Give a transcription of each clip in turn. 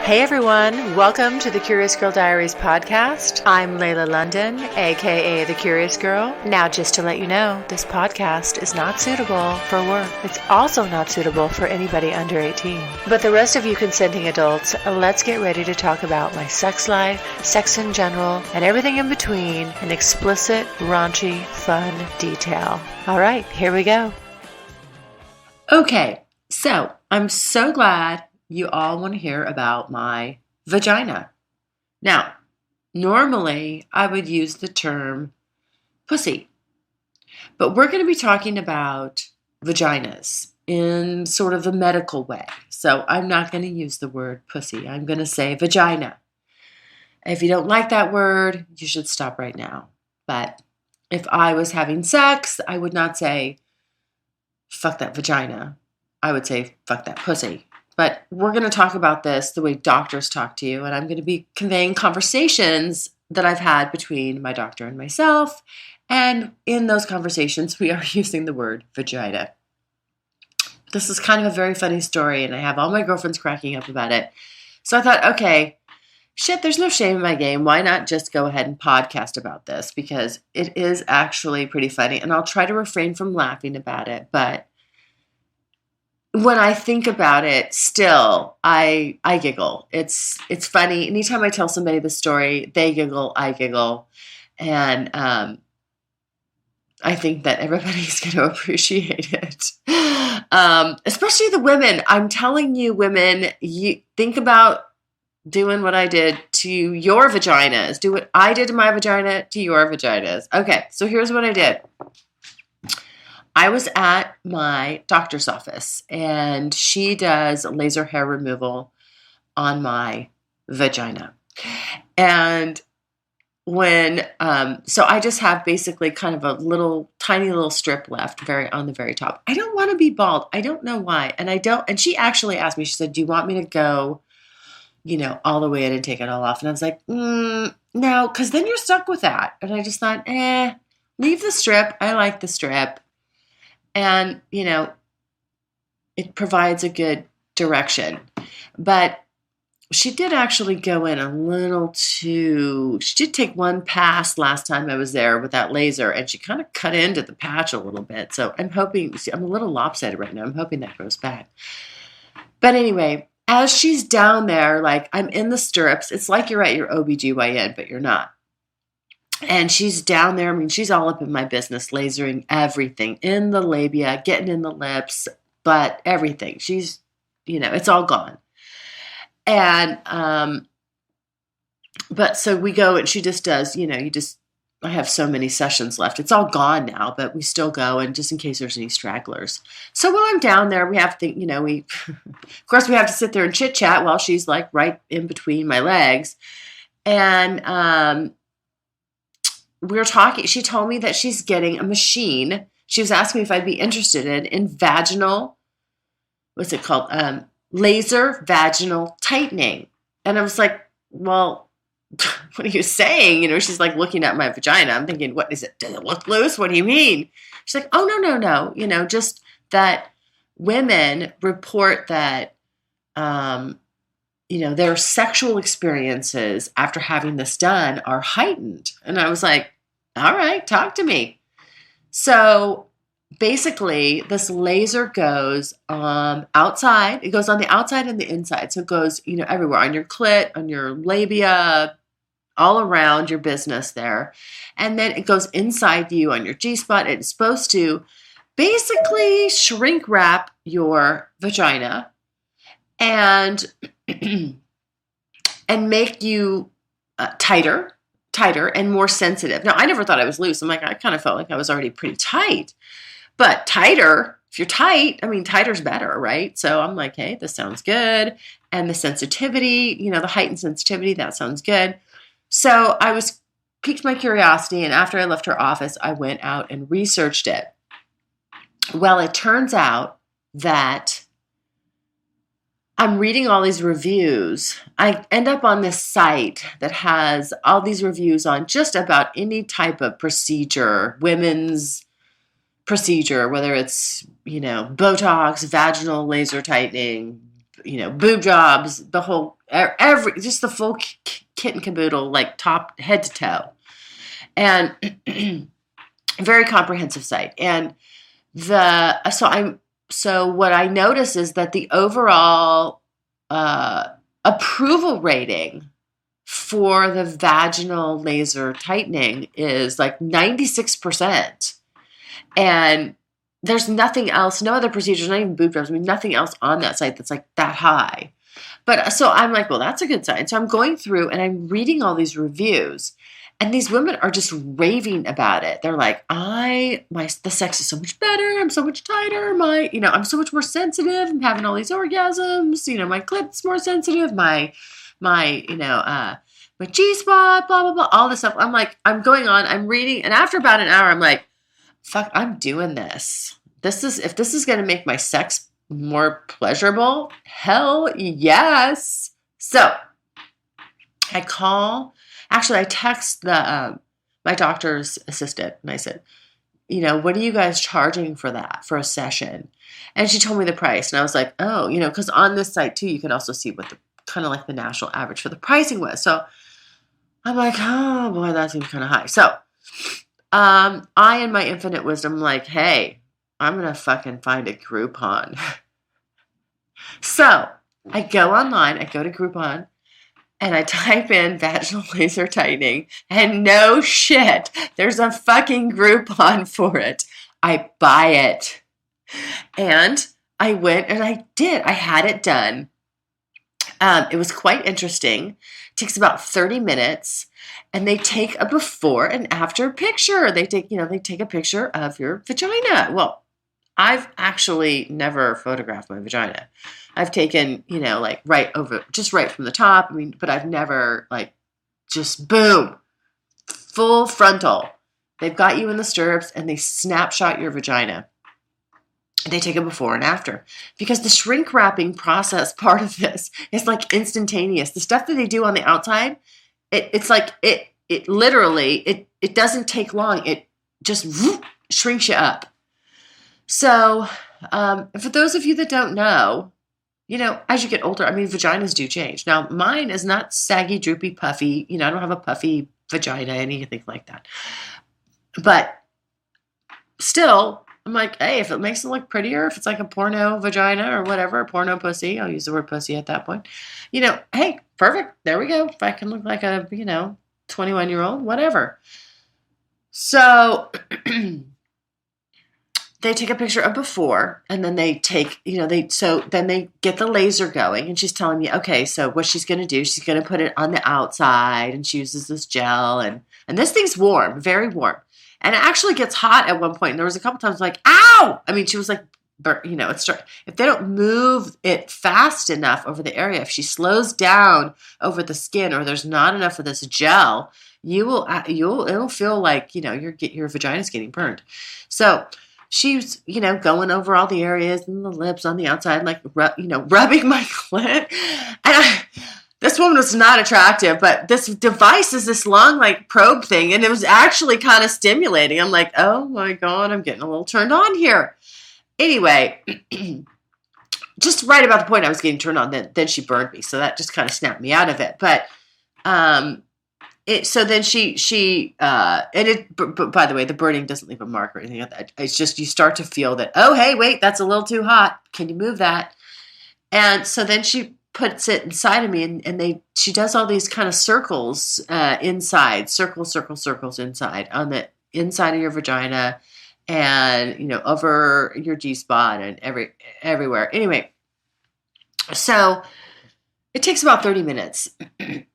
Hey everyone, welcome to the Curious Girl Diaries podcast. I'm Layla London, aka The Curious Girl. Now, just to let you know, this podcast is not suitable for work. It's also not suitable for anybody under 18. But the rest of you consenting adults, let's get ready to talk about my sex life, sex in general, and everything in between in explicit, raunchy, fun detail. All right, here we go. Okay, so I'm so glad you all want to hear about my vagina. Now, normally I would use the term pussy, but we're going to be talking about vaginas in sort of a medical way. So I'm not going to use the word pussy. I'm going to say vagina. If you don't like that word, you should stop right now. But if I was having sex, I would not say, fuck that vagina. I would say, fuck that pussy. But we're going to talk about this the way doctors talk to you, and I'm going to be conveying conversations that I've had between my doctor and myself, and in those conversations, we are using the word vagina. This is kind of a very funny story, and I have all my girlfriends cracking up about it. So I thought, okay, shit, there's no shame in my game. Why not just go ahead and podcast about this? Because it is actually pretty funny, and I'll try to refrain from laughing about it, but when I think about it, still, I giggle. It's funny. Anytime I tell somebody the story, they giggle, I giggle. And I think that everybody's going to appreciate it. Especially the women. I'm telling you, women, you think about doing what I did to your vaginas. Do what I did to my vagina to your vaginas. Okay, so here's what I did. I was at my doctor's office, and she does laser hair removal on my vagina. And so I just have basically kind of a tiny little strip left on the very top. I don't want to be bald. I don't know why. And she actually asked me, she said, do you want me to go, all the way in and take it all off? And I was like, no, because then you're stuck with that. And I just thought, leave the strip. I like the strip. And, it provides a good direction. But she did actually go in she did take one pass last time I was there with that laser, and she kind of cut into the patch a little bit. So I'm a little lopsided right now. I'm hoping that goes back. But anyway, as she's down there, like I'm in the stirrups, it's like you're at your OBGYN, but you're not. And she's down there. I mean, she's all up in my business, lasering everything in the labia, getting in the lips, but everything. She's, it's all gone. And, but so we go and she just does, I have so many sessions left. It's all gone now, but we still go, and just in case there's any stragglers. So while I'm down there, we have to, of course we have to sit there and chit chat while she's like right in between my legs. And, we were talking, she told me that she's getting a machine. She was asking me if I'd be interested in vaginal, what's it called? Laser vaginal tightening. And I was like, well, what are you saying? She's like looking at my vagina. I'm thinking, what is it? Does it look loose? What do you mean? She's like, oh, no. Just that women report that, their sexual experiences after having this done are heightened. And I was like, all right, talk to me. So basically this laser goes outside. It goes on the outside and the inside. So it goes, everywhere, on your clit, on your labia, all around your business there. And then it goes inside you on your G-spot. It's supposed to basically shrink wrap your vagina and make you tighter and more sensitive. Now, I never thought I was loose. I kind of felt like I was already pretty tight. But tighter, if you're tight, tighter's better, right? So I'm like, hey, this sounds good. And the sensitivity, the heightened sensitivity, that sounds good. So I piqued my curiosity, and after I left her office, I went out and researched it. Well, it turns out that I'm reading all these reviews. I end up on this site that has all these reviews on just about any type of procedure, women's procedure, whether it's, Botox, vaginal laser tightening, boob jobs, the whole, just the full kit and caboodle, like top, head to toe. And very comprehensive site. And so what I notice is that the overall approval rating for the vaginal laser tightening is like 96%. And there's nothing else, no other procedures, not even boob jobs, nothing else on that site that's like that high. But so I'm like, well, that's a good sign. So I'm going through and I'm reading all these reviews, and these women are just raving about it. They're like, the sex is so much better. I'm so much tighter. I'm so much more sensitive. I'm having all these orgasms. My clit's more sensitive. My G-spot, blah, blah, blah, all this stuff. I'm like, I'm going on, I'm reading. And after about an hour, I'm like, fuck, I'm doing this. If this is going to make my sex more pleasurable, hell yes. So I text my doctor's assistant, and I said, what are you guys charging for that, for a session? And she told me the price, and I was like, oh, because on this site too, you can also see what the kind of like the national average for the pricing was. So I'm like, oh boy, that seems kind of high. So I, in my infinite wisdom, am like, hey, I'm going to fucking find a Groupon. So I go online, I go to Groupon, and I type in vaginal laser tightening, and no shit, there's a fucking Groupon for it. I buy it. And I went and I had it done. It was quite interesting. It takes about 30 minutes, and they take a before and after picture. They take a picture of your vagina. Well, I've actually never photographed my vagina. I've taken, like right from the top. But I've never just boom, full frontal. They've got you in the stirrups and they snapshot your vagina. They take a before and after, because the shrink wrapping process part of this is like instantaneous. The stuff that they do on the outside, it's like it literally doesn't take long. It just shrinks you up. So for those of you that don't know, as you get older, vaginas do change. Now mine is not saggy, droopy, puffy. I don't have a puffy vagina, anything like that. But still, I'm like, hey, if it makes it look prettier, if it's like a porno vagina or whatever, a porno pussy, I'll use the word pussy at that point. Hey, perfect. There we go. If I can look like a, 21-year-old, whatever. So they take a picture of before, and then they take, then they get the laser going, and she's telling me, okay, so what she's going to do, she's going to put it on the outside, and she uses this gel, and this thing's warm, very warm. And it actually gets hot at one point. And there was a couple times like, ow! She was like, if they don't move it fast enough over the area, if she slows down over the skin, or there's not enough of this gel, it'll feel like, your vagina's getting burned. So she's, going over all the areas and the lips on the outside, like, rubbing my clit. And this woman was not attractive, but this device is this long, like, probe thing, and it was actually kind of stimulating. I'm like, oh my God, I'm getting a little turned on here. Anyway, just right about the point I was getting turned on, then she burned me, so that just kind of snapped me out of it. But so then but by the way, the burning doesn't leave a mark or anything like that. It's just you start to feel that, oh, hey, wait, that's a little too hot. Can you move that? And so then she puts it inside of me, and she does all these kind of circles inside, circles inside, on the inside of your vagina, and over your G-spot and everywhere. Anyway, so it takes about 30 minutes, and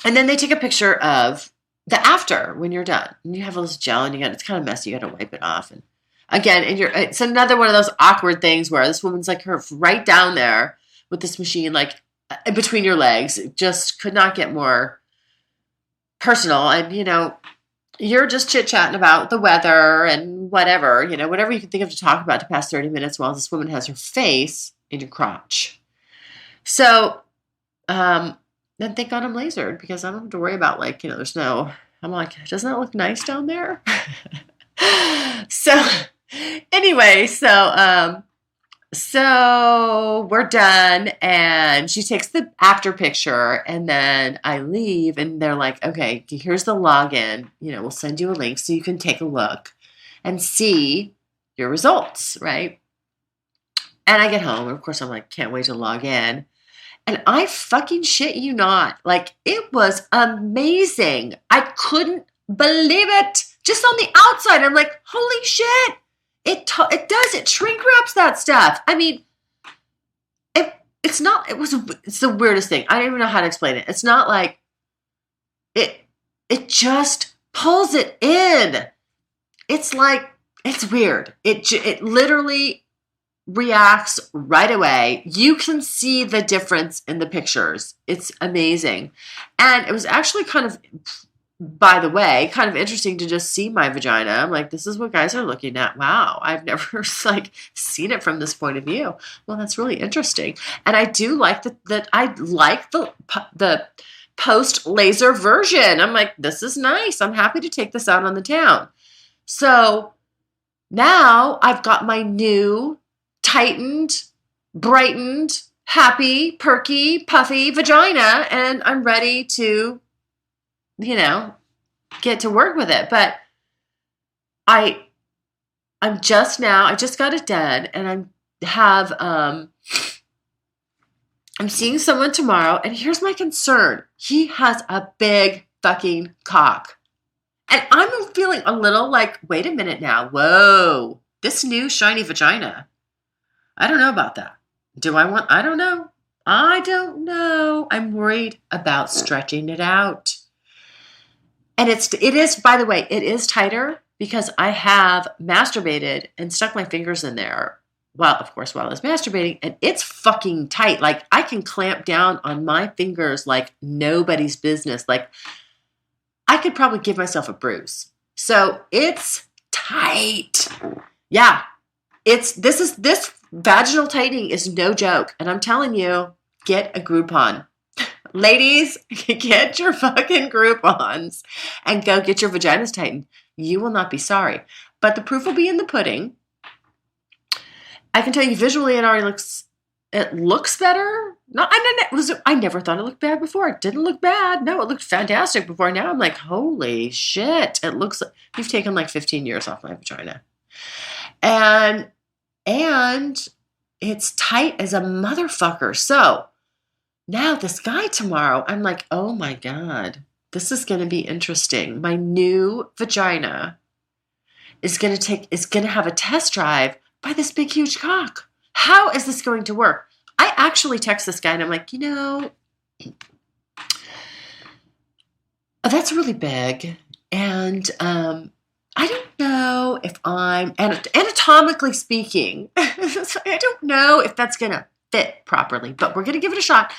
then they take a picture of the after when you're done, and you have all this gel, and it's kind of messy. You got to wipe it off, and again, it's another one of those awkward things where this woman's like her right down there with this machine, like between your legs. It just could not get more personal. And, you're just chit-chatting about the weather and whatever, whatever you can think of to talk about to pass 30 minutes while this woman has her face in your crotch. So then thank God I'm lasered, because I don't have to worry about, like, there's no, I'm like, doesn't that look nice down there? So anyway, So we're done, and she takes the after picture, and then I leave, and they're like, okay, here's the login. We'll send you a link so you can take a look and see your results, right? And I get home, and of course, I'm like, can't wait to log in. And I fucking shit you not. Like, it was amazing. I couldn't believe it. Just on the outside, I'm like, holy shit. It does. It shrink wraps that stuff. I mean, it's the weirdest thing. I don't even know how to explain it. It's not like it just pulls it in. It's like, it's weird. It literally reacts right away. You can see the difference in the pictures. It's amazing. And it was actually kind of, by the way, kind of interesting to just see my vagina. I'm like, this is what guys are looking at. Wow, I've never seen it from this point of view. Well, that's really interesting. And I do like that I like the post laser version. I'm like, this is nice. I'm happy to take this out on the town. So now I've got my new tightened, brightened, happy, perky, puffy vagina, and I'm ready to, get to work with it. But I just got it done, and I'm seeing someone tomorrow, and here's my concern. He has a big fucking cock. And I'm feeling a little like, wait a minute now. Whoa, this new shiny vagina. I don't know about that. I don't know. I'm worried about stretching it out. And it is, by the way, it is tighter because I have masturbated and stuck my fingers in there. Well, of course, while I was masturbating, and it's fucking tight. Like, I can clamp down on my fingers like nobody's business. Like, I could probably give myself a bruise. So it's tight. Yeah. This vaginal tightening is no joke. And I'm telling you, get a Groupon. Ladies, get your fucking Groupons and go get your vaginas tightened. You will not be sorry. But the proof will be in the pudding. I can tell you visually it looks better. No, I never thought it looked bad before. It didn't look bad. No, it looked fantastic before. Now I'm like, holy shit. It looks like you've taken like 15 years off my vagina. And it's tight as a motherfucker. So now this guy tomorrow, I'm like, oh my God, this is going to be interesting. My new vagina is going to have a test drive by this big, huge cock. How is this going to work? I actually text this guy and I'm like, that's really big. And I don't know if I'm, anatomically speaking, I don't know if that's going to fit properly, but we're going to give it a shot.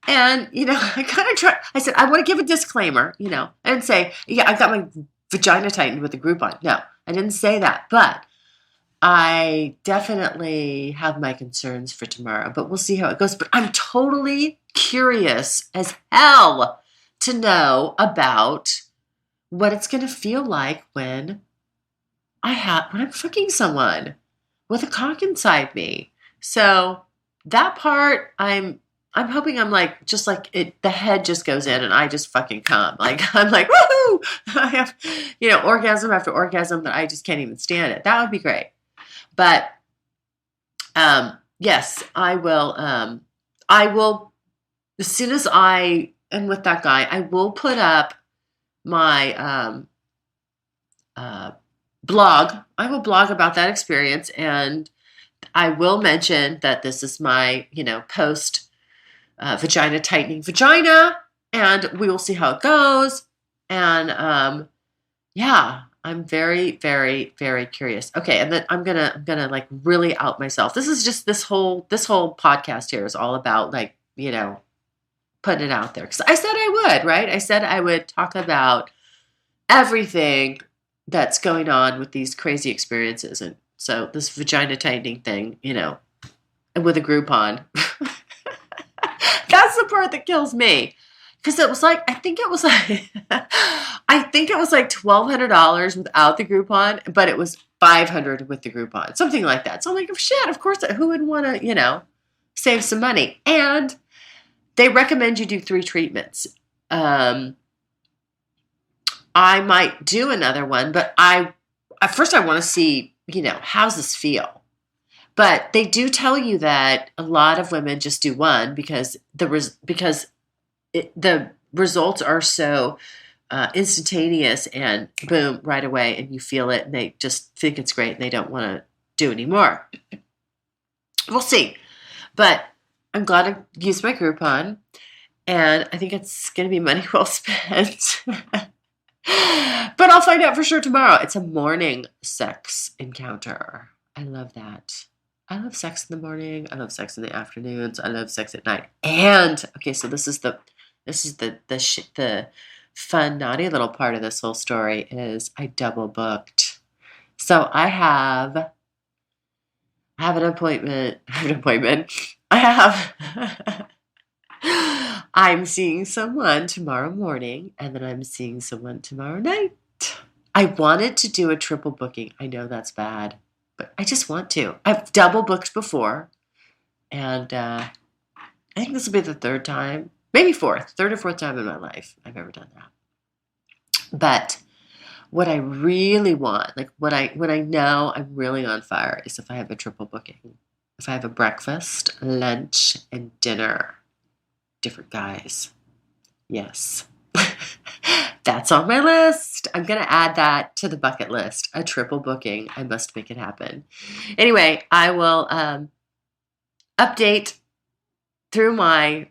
And, I kind of I said, I want to give a disclaimer, and say, yeah, I got my vagina tightened with a Groupon. No, I didn't say that, but I definitely have my concerns for tomorrow, but we'll see how it goes. But I'm totally curious as hell to know about what it's going to feel like when I'm fucking someone with a cock inside me. So that part, I'm hoping I'm like, just like it, the head just goes in and I just fucking come. Like, I'm like, woohoo! I have, orgasm after orgasm that I just can't even stand it. That would be great. But, yes, I will, as soon as I am with that guy, I will put up my, blog. I will blog about that experience, and I will mention that this is my, post vagina tightening vagina, and we will see how it goes. And yeah, I'm very, very, very curious. Okay, and then I'm gonna like really out myself. This is just this whole podcast here is all about like putting it out there because I said I would, right? I said I would talk about everything that's going on with these crazy experiences, and so this vagina tightening thing, and with a Groupon. That's the part that kills me. Because it was like, I think it was like $1,200 without the Groupon, but it was $500 with the Groupon, something like that. So I'm like, oh, shit, of course, who would want to, save some money? And they recommend you do 3 treatments. I might do another one, but at first I want to see, how's this feel? But they do tell you that a lot of women just do one because the results are so instantaneous and boom, right away, and you feel it, and they just think it's great, and they don't want to do any more. We'll see. But I'm glad I used my Groupon, and I think it's going to be money well spent. But I'll find out for sure tomorrow. It's a morning sex encounter. I love that. I love sex in the morning. I love sex in the afternoons. I love sex at night. And okay, so this is the fun, naughty little part of this whole story is I double booked. So I have an appointment. I'm seeing someone tomorrow morning, and then I'm seeing someone tomorrow night. I wanted to do a triple booking. I know that's bad, but I just want to. I've double booked before, and I think this will be the third time, maybe third or fourth time in my life I've ever done that. But what I really want, like when I know I'm really on fire, is if I have a triple booking. If I have a breakfast, lunch, and dinner. Different guys. Yes. That's on my list. I'm going to add that to the bucket list. A triple booking. I must make it happen. Anyway, I will update through my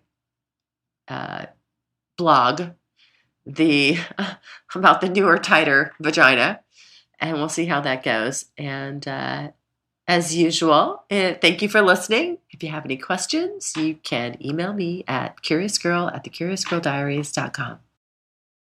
blog about the newer, tighter vagina, and we'll see how that goes. And as usual, thank you for listening. If you have any questions, you can email me at curiousgirl@thecuriousgirldiaries.com.